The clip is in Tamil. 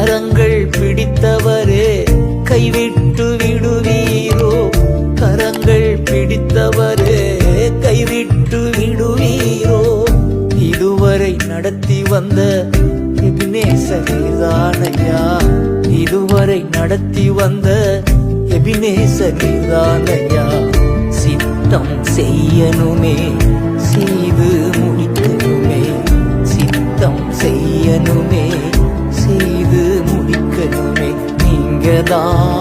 கரங்கள் பிடித்தவரே கைவிட்டு விடுவீரோ? கரங்கள் பிடித்தவரே கைவிட்டு விடுவீரோ? இதுவரை நடத்தி வந்த எபினேசர் நீர்தானையா, இதுவரை நடத்தி வந்த எபினேசர் நீர்தானையா. சித்தம் செய்யணுமே, செய்து முடிக்கணுமே, சித்தம் செய்யணுமே, செய்து முடிக்கணுமே. நீங்கதான்